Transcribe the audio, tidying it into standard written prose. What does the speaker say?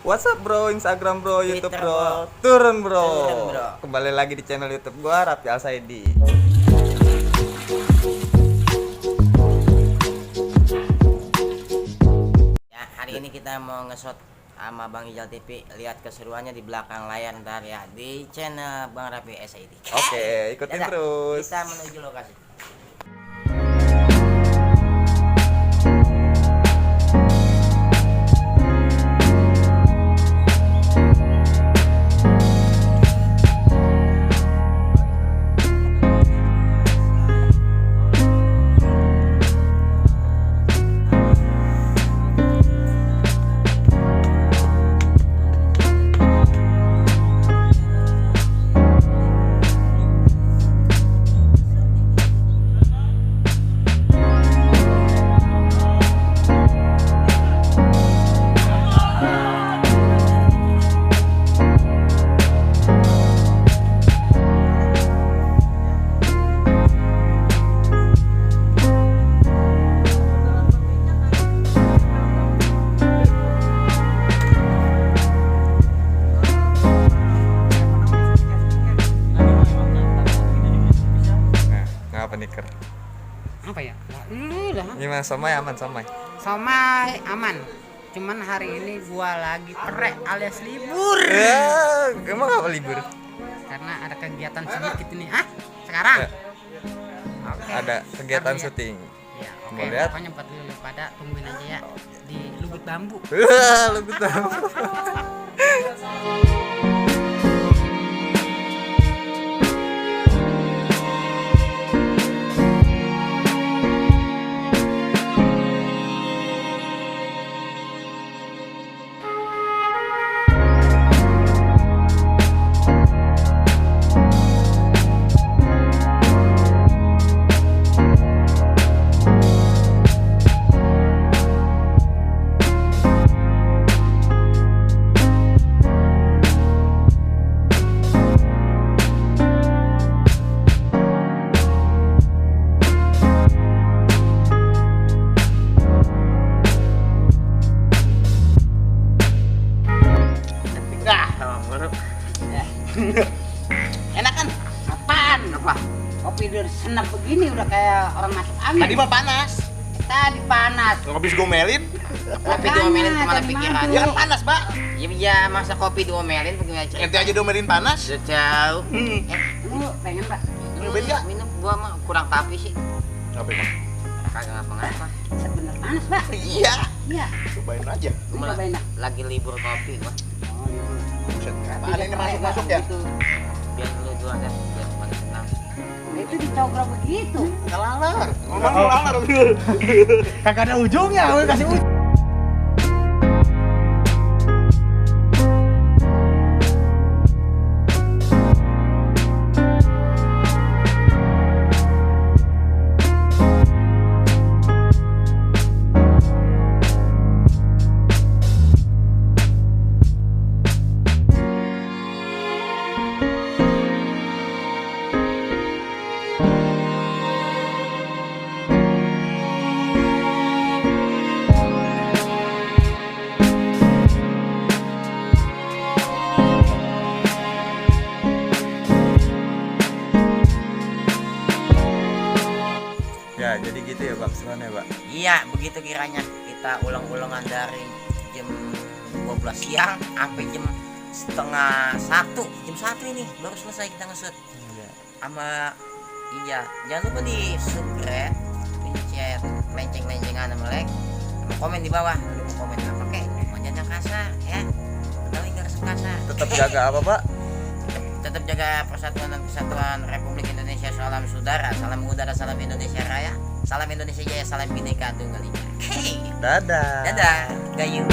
WhatsApp bro, Instagram bro, Twitter, YouTube bro. bro. Turun bro. Turun, bro. Kembali lagi di channel YouTube gua Raffi Alsaidi. Ya, hari ini kita mau nge-shot sama Bang Ijal TV. Lihat keseruannya di belakang layar ntar ya di channel Bang Raffi SID. Oke, ikutin Dadah. terus. Kita menuju lokasi. Nah, ngapa nih Ker? Apa ya? Lah, Gimana somai aman somai? somai aman. Cuman hari ini gua lagi perek alias libur Ya, emang apa libur? karena ada kegiatan sedikit ini. Sekarang. Ya, Oke. ada kegiatan Ntar lihat. syuting. Ya, oke. Mau lihat? Pokoknya buat lu pada tungguin aja ya di Lubuk Bambu. Lu tahu. Enak kan? Apaan? Apa? Kopi udah senap begini udah kayak orang masuk angin. Tadi mah panas. Tadi panas. Habis gomelin, Kopi diomelin kemana Makanya, pikiran? tadi ya kan panas, Pak. Iya, masa kopi diomelin bagaimana cerita? Ente aja diomelin panas. Sudah jauh. Lu pengen Pak? Nyobain nggak? Minum gua mah kurang tapi sih. Apa emang? Kagak ngapa-ngapa. Bener panas Pak? Iya. Iya. Cobain aja. Gua Cobain dah. lagi libur kopi gua. Buset. Apaan ini masuk-masuk ya? Biar lu jual dah, biar pada senang. Itu dicogrok begitu. Kelalar. Ngomong kelalar. Kagak ada ujungnya, gue kasih ujung. Ya, jadi gitu ya, Bang. Sebenarnya, Pak. Iya, begitu kiranya. Kita ulang-ulangan dari jam 12 siang sampai jam setengah 1. Jam 1 ini baru selesai kita nge-shoot. Sama iya, jangan lupa di subscribe, pencet lenceng-lencengan sama like, sama komen di bawah. Lu mau komen apa kek? Mau jangan kasar ya. Tahu enggak kasar. Tetap jaga apa, Pak? Tetap jaga persatuan dan kesatuan Republik Indonesia. Salam saudara, salam udara, salam Indonesia Raya, salam Indonesia Jaya, salam Bhinneka Tunggal Ika. Hey, Dadah. dadah, gayu.